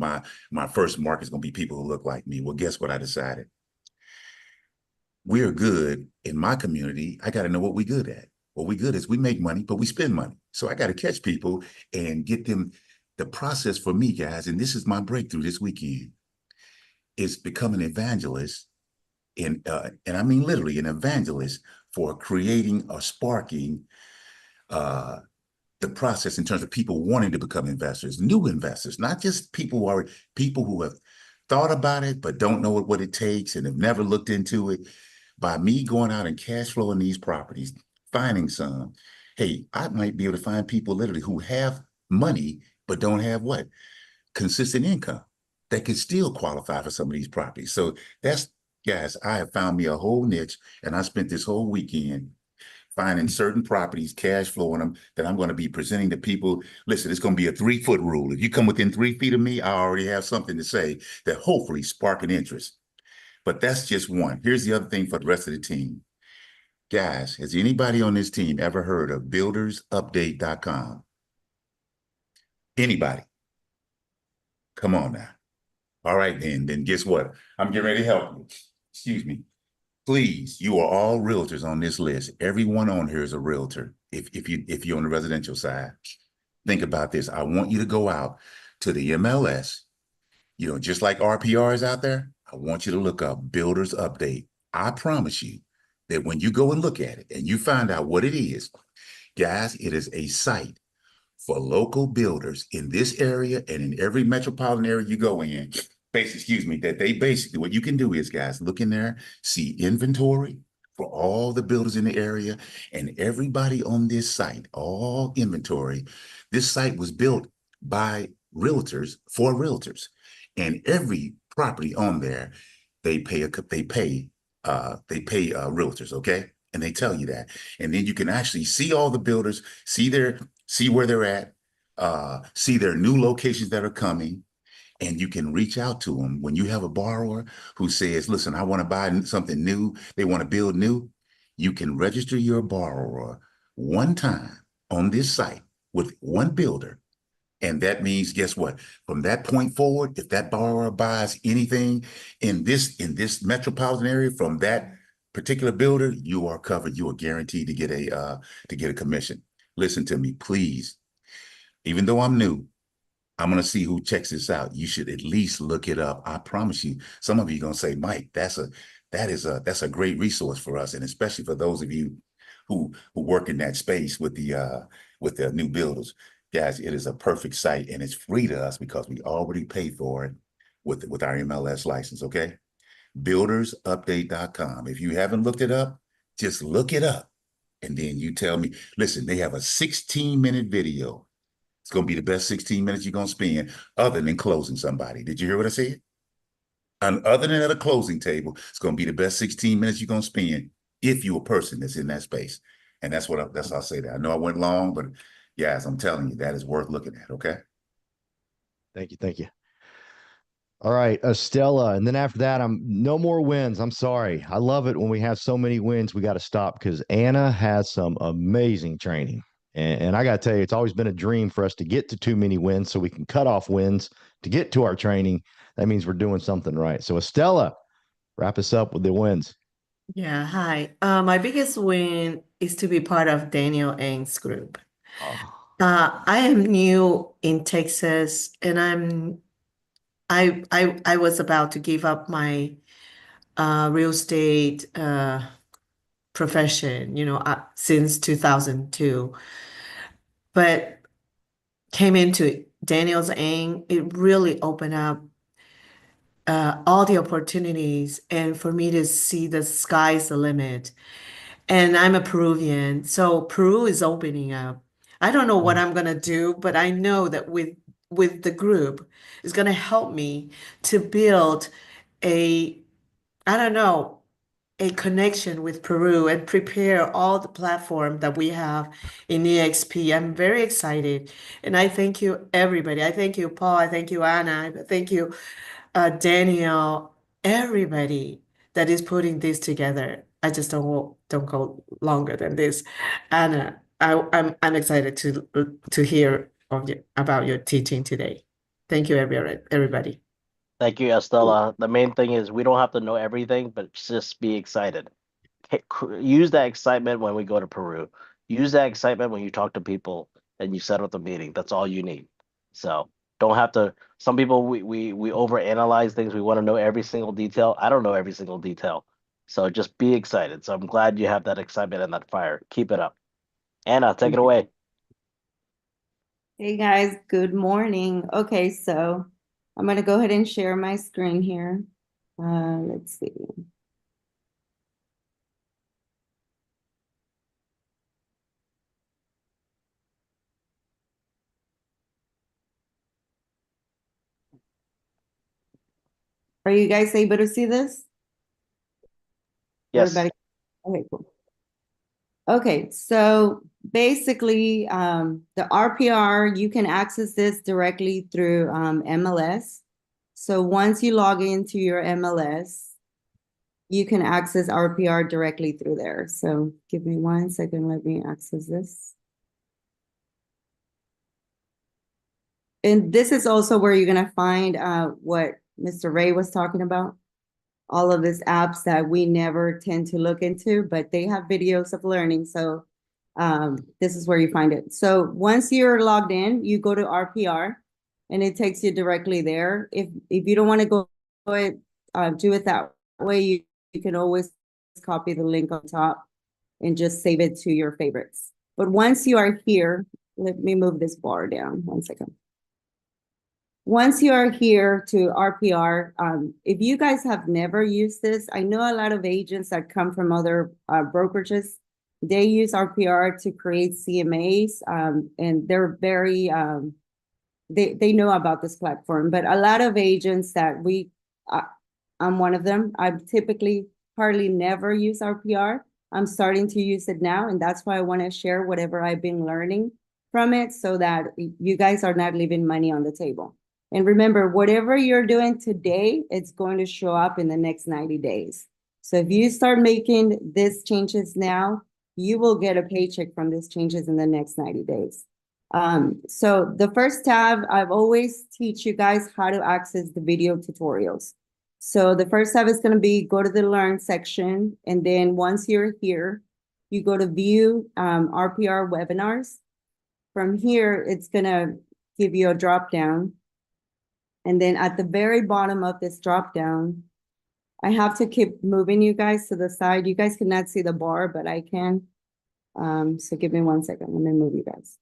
my first market is going to be people who look like me. Well, guess what I decided? We're good in my community. I got to know what we're good at. What we good is we make money, but we spend money. So I got to catch people and get them. The process for me, guys, and this is my breakthrough this weekend, is become an evangelist, and I mean literally an evangelist for creating or sparking the process in terms of people wanting to become investors, new investors, not just people who have thought about it but don't know what it takes and have never looked into it. By me going out and cash flowing these properties, finding some, hey, I might be able to find people literally who have money but don't have what? Consistent income that can still qualify for some of these properties. So that's, guys, I have found me a whole niche, and I spent this whole weekend finding certain properties, cash flowing them, that I'm going to be presenting to people. Listen, it's going to be a 3-foot rule. If you come within 3 feet of me, I already have something to say that hopefully spark an interest. But that's just one. Here's the other thing for the rest of the team. Guys, has anybody on this team ever heard of buildersupdate.com? Anybody? Come on now. All right, then guess what? I'm getting ready to help you. Excuse me. Please, you are all realtors on this list. Everyone on here is a realtor. If you're on the residential side, think about this. I want you to go out to the MLS, just like RPR is out there. I want you to look up Builders Update. I promise you that when you go and look at it and you find out what it is, guys, it is a site for local builders in this area and in every metropolitan area you go in. That they basically, what you can do is, guys, look in there, see inventory for all the builders in the area, and everybody on this site, all inventory. This site was built by realtors for realtors, and every property on there, they pay realtors, okay? And they tell you that. And then you can actually see all the builders, see where they're at, see their new locations that are coming. And you can reach out to them when you have a borrower who says, listen, I want to buy something new. They want to build new. You can register your borrower one time on this site with one builder. And that means, guess what? From that point forward, if that borrower buys anything in this metropolitan area from that particular builder, you are covered. You are guaranteed to get a commission. Listen to me, please. Even though I'm new, I'm going to see who checks this out. You should at least look it up. I promise you, some of you are going to say, Mike, that's a great resource for us. And especially for those of you who work in that space with the new builders. Guys, it is a perfect site and it's free to us because we already paid for it with our MLS license, okay? Buildersupdate.com. If you haven't looked it up, just look it up. And then you tell me, listen, they have a 16-minute video. It's going to be the best 16 minutes you're going to spend other than closing somebody. Did you hear what I said? And other than at a closing table, it's going to be the best 16 minutes you're going to spend if you're a person that's in that space. And that's that's how I'll say that. I know I went long, but yes, I'm telling you, that is worth looking at. Okay. Thank you. Thank you. All right, Estella. And then after that, no more wins. I'm sorry. I love it when we have so many wins. We got to stop because Anna has some amazing training. And I got to tell you, it's always been a dream for us to get to too many wins so we can cut off wins to get to our training. That means we're doing something right. So Estella, wrap us up with the wins. Yeah, hi. My biggest win is to be part of Daniel Ng's group. Oh. I am new in Texas, and I was about to give up my real estate profession, since 2002, but came into Daniel's Ng. It really opened up all the opportunities, and for me to see the sky's the limit. And I'm a Peruvian, so Peru is opening up. I don't know what I'm gonna do, but I know that with the group, it's gonna help me to build I don't know, a connection with Peru and prepare all the platform that we have in EXP. I'm very excited, and I thank you, everybody. I thank you, Paul. I thank you, Anna. I thank you, Daniel, everybody that is putting this together. I just don't go longer than this. Anna, I'm excited to hear about your teaching today. Thank you, everybody. Thank you, Estella. The main thing is we don't have to know everything, but just be excited. Use that excitement when we go to Peru. Use that excitement when you talk to people and you set up the meeting. That's all you need. So don't have to. Some people we overanalyze things. We want to know every single detail. I don't know every single detail. So just be excited. So I'm glad you have that excitement and that fire. Keep it up. Anna, take it away. Hey guys, good morning. Okay, so I'm going to go ahead and share my screen here. Let's see. Are you guys able to see this? Yes. Everybody? Okay, cool. Okay, so basically, the RPR, you can access this directly through MLS. So once you log into your MLS, you can access RPR directly through there. So give me 1 second, let me access this. And this is also where you're gonna find what Mr. Ray was talking about. All of these apps that we never tend to look into, but they have videos of learning. So this is where you find it. So once you're logged in, you go to RPR and it takes you directly there. If you don't want to do it that way, you can always copy the link on top and just save it to your favorites. But once you are here, let me move this bar down 1 second. Once you are here to RPR, if you guys have never used this, I know a lot of agents that come from other brokerages, they use RPR to create CMAs, and they're very, they know about this platform. But a lot of agents that I'm one of them, I typically hardly never use RPR. I'm starting to use it now, and that's why I want to share whatever I've been learning from it so that you guys are not leaving money on the table. And remember, whatever you're doing today, it's going to show up in the next 90 days. So if you start making these changes now, you will get a paycheck from these changes in the next 90 days. So the first tab, I've always teach you guys how to access the video tutorials. So the first tab is going to be go to the Learn section. And then once you're here, you go to View RPR Webinars. From here, it's going to give you a drop down. And then at the very bottom of this drop down, I have to keep moving you guys to the side. You guys cannot see the bar, but I can. So give me 1 second. Let me move you guys.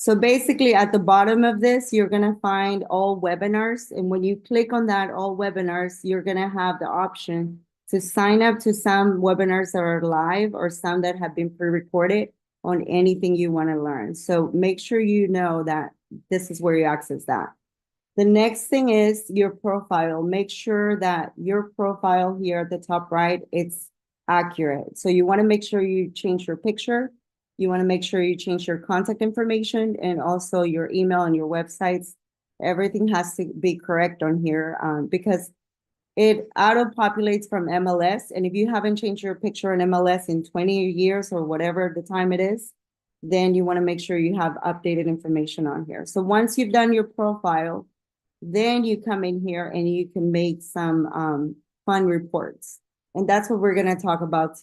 So basically at the bottom of this, you're gonna find all webinars. And when you click on that, all webinars, you're gonna have the option to sign up to some webinars that are live or some that have been pre-recorded on anything you wanna learn. So make sure you know that this is where you access that. The next thing is your profile. Make sure that your profile here at the top right, it's accurate. So you wanna make sure you change your picture. You want to make sure you change your contact information and also your email and your websites. Everything has to be correct on here because it auto-populates from MLS. And if you haven't changed your picture in MLS in 20 years or whatever the time it is, then you want to make sure you have updated information on here. So once you've done your profile, then you come in here and you can make some fun reports. And that's what we're going to talk about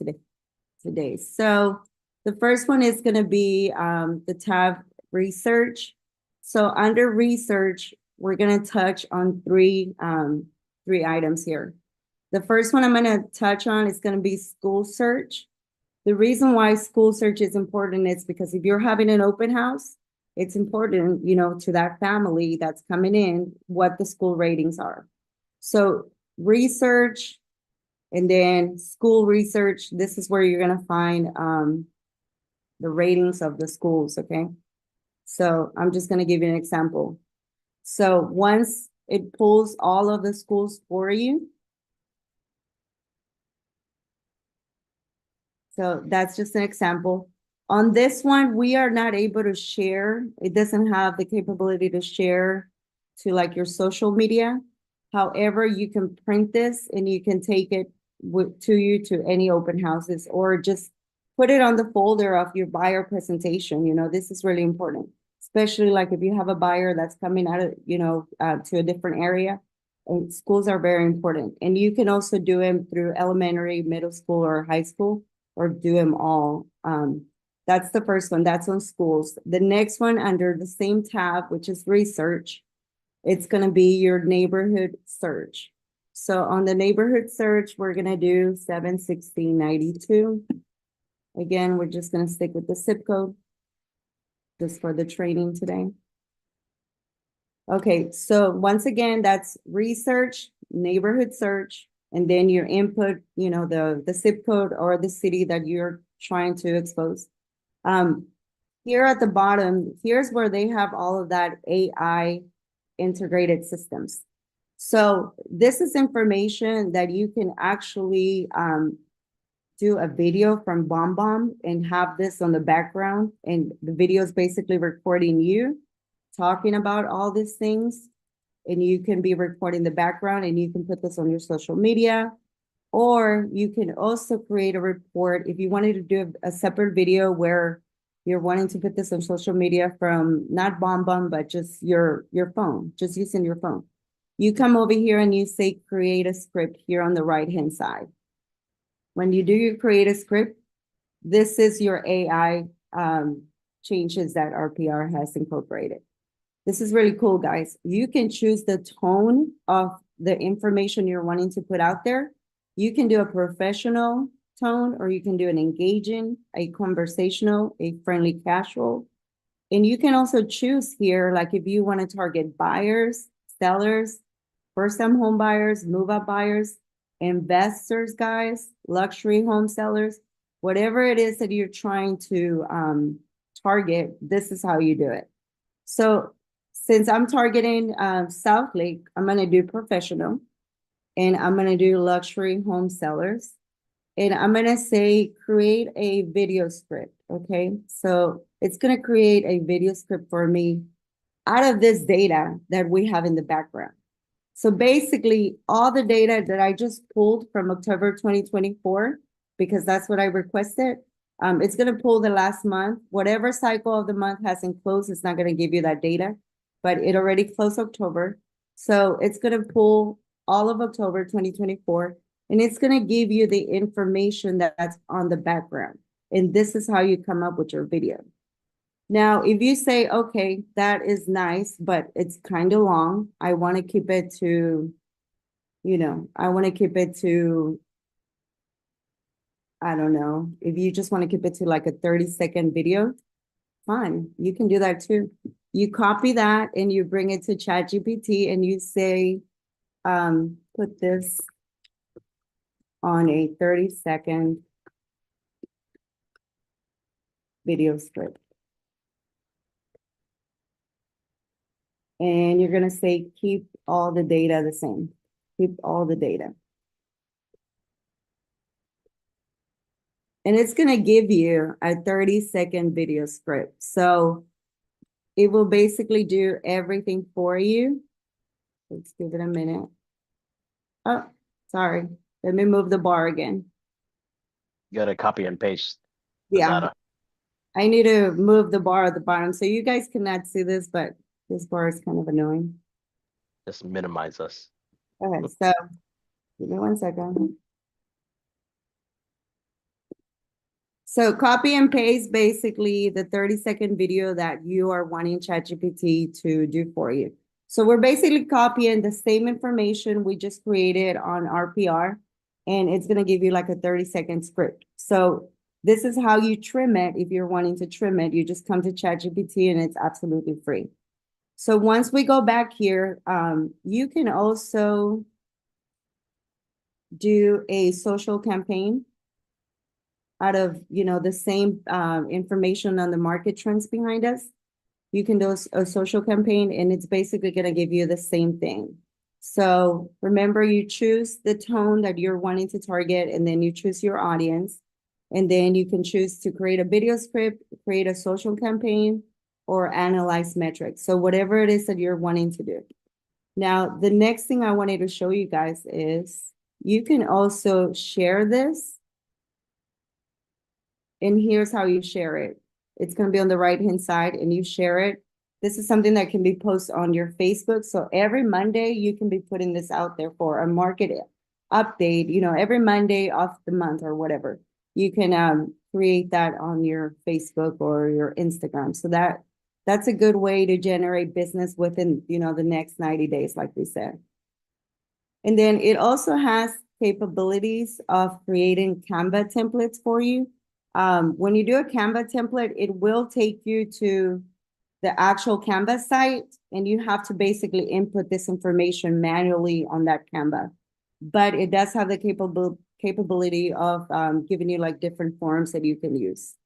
today. So the first one is going to be the tab research. So under research, we're going to touch on three items here. The first one I'm going to touch on is going to be school search. The reason why school search is important is because if you're having an open house, it's important, you know, to that family that's coming in, what the school ratings are. So research and then school research, this is where you're going to find the ratings of the schools, okay? So I'm just gonna give you an example. So once it pulls all of the schools for you, so that's just an example. On this one, we are not able to share. It doesn't have the capability to share to like your social media. However, you can print this and you can take it to you to any open houses or just put it on the folder of your buyer presentation. You know, this is really important, especially like if you have a buyer that's coming out of, you know, to a different area. And schools are very important. And you can also do them through elementary, middle school, or high school, or do them all. That's the first one. That's on schools. The next one under the same tab, which is research, it's going to be your neighborhood search. So on the neighborhood search, we're going to do 71692. Again, we're just going to stick with the zip code just for the training today. Okay, so once again, that's research, neighborhood search, and then your input, you know, the zip code or the city that you're trying to expose. Here at the bottom, here's where they have all of that AI integrated systems. So this is information that you can actually do a video from BombBomb and have this on the background, and the video is basically recording you talking about all these things, and you can be recording the background and you can put this on your social media, or you can also create a report if you wanted to do a separate video where you're wanting to put this on social media from not BombBomb, but just your phone, just using your phone. You come over here and you say create a script here on the right-hand side. When you do your create a script, this is your AI changes that RPR has incorporated. This is really cool, guys. You can choose the tone of the information you're wanting to put out there. You can do a professional tone, or you can do an engaging, a conversational, a friendly casual. And you can also choose here, like if you want to target buyers, sellers, first-time home buyers, move-up buyers, investors, guys, luxury home sellers, whatever it is that you're trying to target, this is how you do it. So since I'm targeting South Lake, I'm going to do professional, and I'm going to do luxury home sellers, and I'm going to say create a video script. Okay, so it's going to create a video script for me out of this data that we have in the background. So basically, all the data that I just pulled from October 2024, because that's what I requested, it's going to pull the last month. Whatever cycle of the month hasn't closed, it's not going to give you that data, but it already closed October. So it's going to pull all of October 2024, and it's going to give you the information that's on the background. And this is how you come up with your video. Now, if you say, okay, that is nice, but it's kind of long, I want to keep it to, you know, I want to keep it to, I don't know, if you just want to keep it to like a 30-second video, fun. You can do that too. You copy that and you bring it to ChatGPT and you say, put this on a 30-second video script. And you're going to say, keep all the data the same. Keep all the data. And it's going to give you a 30-second video script. So it will basically do everything for you. Let's give it a minute. Oh, sorry. Let me move the bar again. You got to copy and paste the Yeah. data. I need to move the bar at the bottom. So you guys cannot see this, but this bar is kind of annoying. Just minimize us. Okay, so give me 1 second. So copy and paste basically the 30-second video that you are wanting ChatGPT to do for you. So we're basically copying the same information we just created on RPR, and it's going to give you like a 30-second script. So this is how you trim it. If you're wanting to trim it, you just come to ChatGPT and it's absolutely free. So once we go back here, you can also do a social campaign out of, the same information on the market trends behind us. You can do a social campaign and it's basically going to give you the same thing. So remember, you choose the tone that you're wanting to target, and then you choose your audience. And then you can choose to create a video script, create a social campaign, or analyze metrics. So whatever it is that you're wanting to do. Now, the next thing I wanted to show you guys is you can also share this. And here's how you share it. It's going to be on the right-hand side and you share it. This is something that can be posted on your Facebook. So every Monday, you can be putting this out there for a market update, every Monday of the month or whatever. You can create that on your Facebook or your Instagram. So that's a good way to generate business within, the next 90 days, like we said. And then it also has capabilities of creating Canva templates for you. When you do a Canva template, it will take you to the actual Canva site, and you have to basically input this information manually on that Canva. But it does have the capability of giving you like different forms that you can use.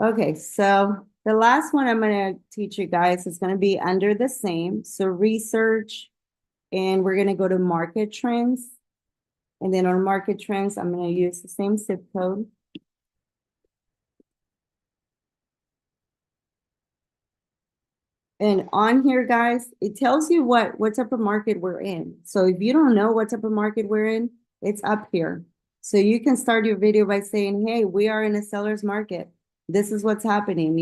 Okay, so the last one I'm going to teach you guys is going to be under the same. So research, and we're going to go to market trends. And then on market trends, I'm going to use the same zip code. And on here, guys, it tells you what type of market we're in. So if you don't know what type of market we're in, it's up here. So you can start your video by saying, hey, we are in a seller's market. This is what's happening,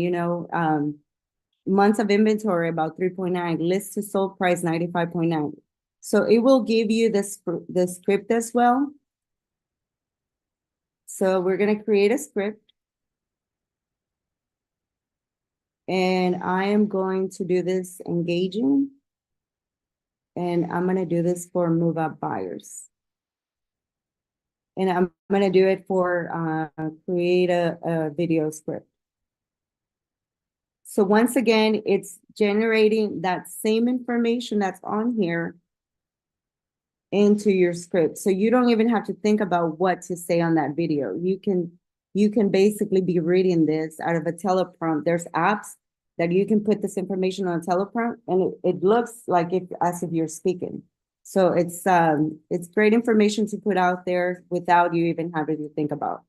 months of inventory about 3.9, list to sold price 95.9. So it will give you the script as well. So we're going to create a script. And I am going to do this engaging. And I'm going to do this for move up buyers. And I'm going to do it for create a video script. So once again, it's generating that same information that's on here into your script. So you don't even have to think about what to say on that video. You can basically be reading this out of a teleprompt. There's apps that you can put this information on a teleprompt, and it looks like as if you're speaking. So it's great information to put out there without you even having to think about.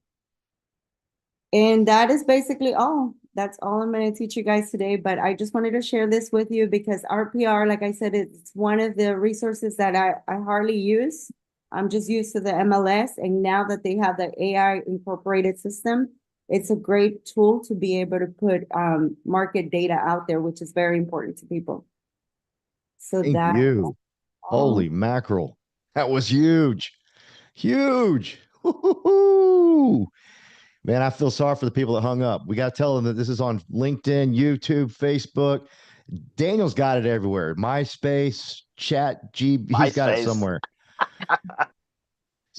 And that is basically all. That's all I'm going to teach you guys today. But I just wanted to share this with you because RPR, like I said, it's one of the resources that I hardly use. I'm just used to the MLS. And now that they have the AI incorporated system, it's a great tool to be able to put market data out there, which is very important to people. So Thank you. Holy mackerel. That was huge. Huge. Woo-hoo-hoo. Man, I feel sorry for the people that hung up. We got to tell them that this is on LinkedIn, YouTube, Facebook. Daniel's got it everywhere. MySpace, he's got it somewhere.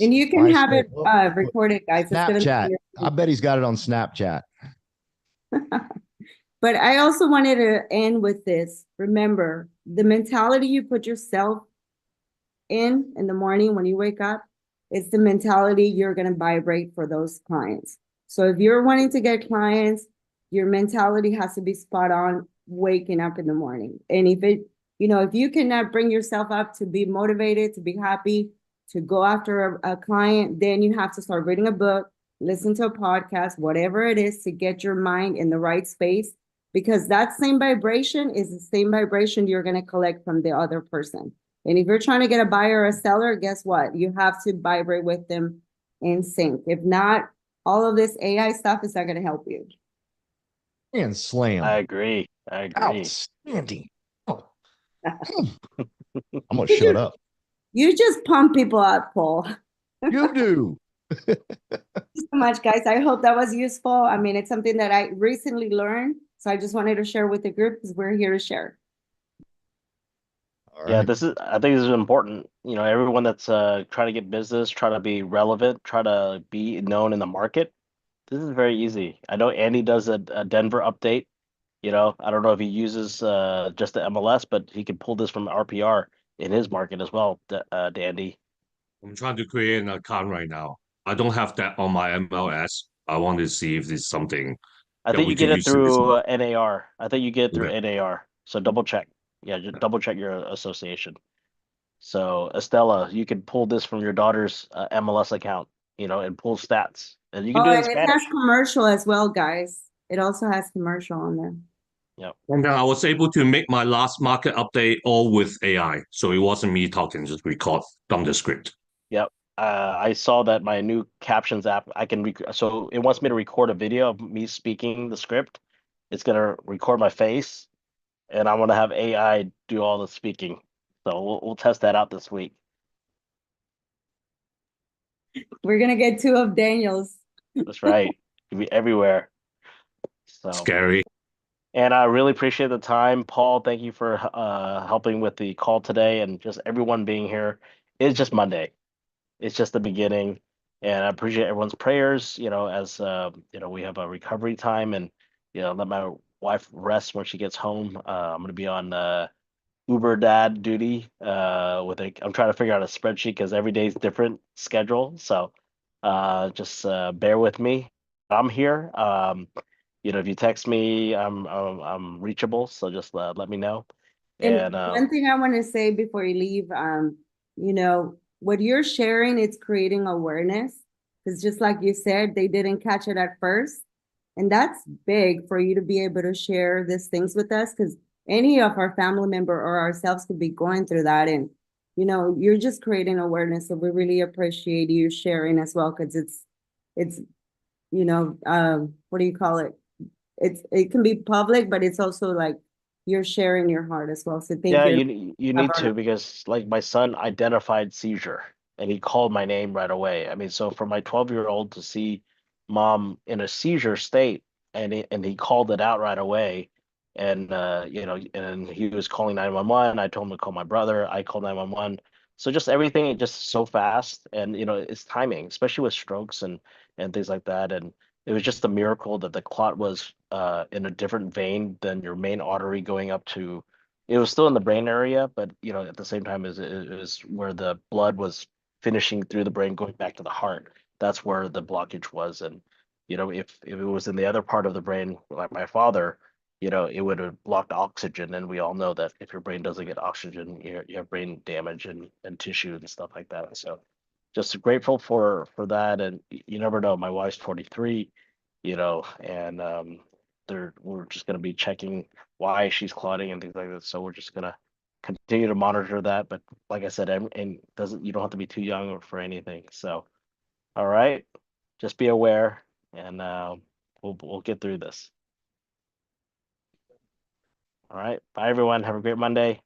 And you can have it recorded, guys. Snapchat. I bet he's got it on Snapchat. But I also wanted to end with this. Remember, the mentality you put yourself in the morning when you wake up, it's the mentality you're going to vibrate for those clients. So if you're wanting to get clients, your mentality has to be spot on waking up in the morning. And if you cannot bring yourself up to be motivated, to be happy, to go after a client, then you have to start reading a book, listen to a podcast, whatever it is to get your mind in the right space, because that same vibration is the same vibration you're going to collect from the other person. And if you're trying to get a buyer or a seller, guess what? You have to vibrate with them in sync. If not, all of this AI stuff is not going to help you. And slam. I agree. Outstanding. Oh. I'm gonna shut up. You just pump people up, Paul. You do. Thank you so much, guys. I hope that was useful. I mean, it's something that I recently learned, so I just wanted to share with the group because we're here to share. Yeah, I think this is important. Everyone that's trying to get business, try to be relevant, try to be known in the market. This is very easy. I know Andy does a Denver update. I don't know if he uses just the MLS, but he can pull this from RPR in his market as well, Dandy. I'm trying to create an account right now. I don't have that on my MLS. I want to see if there's something I that think we you get can it use. through NAR. I think you get it through Okay. NAR. So double check. Yeah, just double check your association. So Estella, you can pull this from your daughter's MLS account, and pull stats, and you can do Oh, it in and it has Spanish. commercial as well, guys. It also has commercial on there. Yep. And then I was able to make my last market update all with AI. So it wasn't me talking, just record from the script. Yep. I saw that my new captions app, so it wants me to record a video of me speaking the script. It's gonna record my face, and I'm gonna have AI do all the speaking. So we'll test that out this week. We're gonna get 2 of Daniel's. That's right. It'll be everywhere. So Scary. And I really appreciate the time, Paul. Thank you for helping with the call today, and just everyone being here. It's just Monday. It's just the beginning, and I appreciate everyone's prayers. As we have a recovery time, and let my wife rest when she gets home. I'm gonna be on Uber dad duty. I'm trying to figure out a spreadsheet because every day is different schedule. So just bear with me. I'm here. If you text me, I'm reachable. So just let me know. And And one thing I want to say before you leave, what you're sharing, it's creating awareness. Because just like you said, they didn't catch it at first. And that's big for you to be able to share these things with us, because any of our family member or ourselves could be going through that. And, you're just creating awareness. So we really appreciate you sharing as well, because it's, what do you call it? It can be public, but it's also like you're sharing your heart as well. So thank yeah, you. you need to, because like my son identified seizure and he called my name right away. I mean, so for my 12-year-old to see mom in a seizure state, and he called it out right away, and and he was calling 911. I told him to call my brother. I called 911. So just everything just so fast, and it's timing, especially with strokes and things like that. And it was just a miracle that the clot was in a different vein than your main artery going up to. It was still in the brain area, but at the same time is where the blood was finishing through the brain, going back to the heart. That's where the blockage was. And if it was in the other part of the brain, like my father, it would have blocked oxygen. And we all know that if your brain doesn't get oxygen, you have brain damage and tissue and stuff like that. So just grateful for that. And you never know. My wife's 43, and we're just going to be checking why she's clotting and things like that. So we're just going to continue to monitor that. But like I said, and doesn't you don't have to be too young for anything. So all right, just be aware, and we'll get through this. All right, bye everyone. Have a great Monday.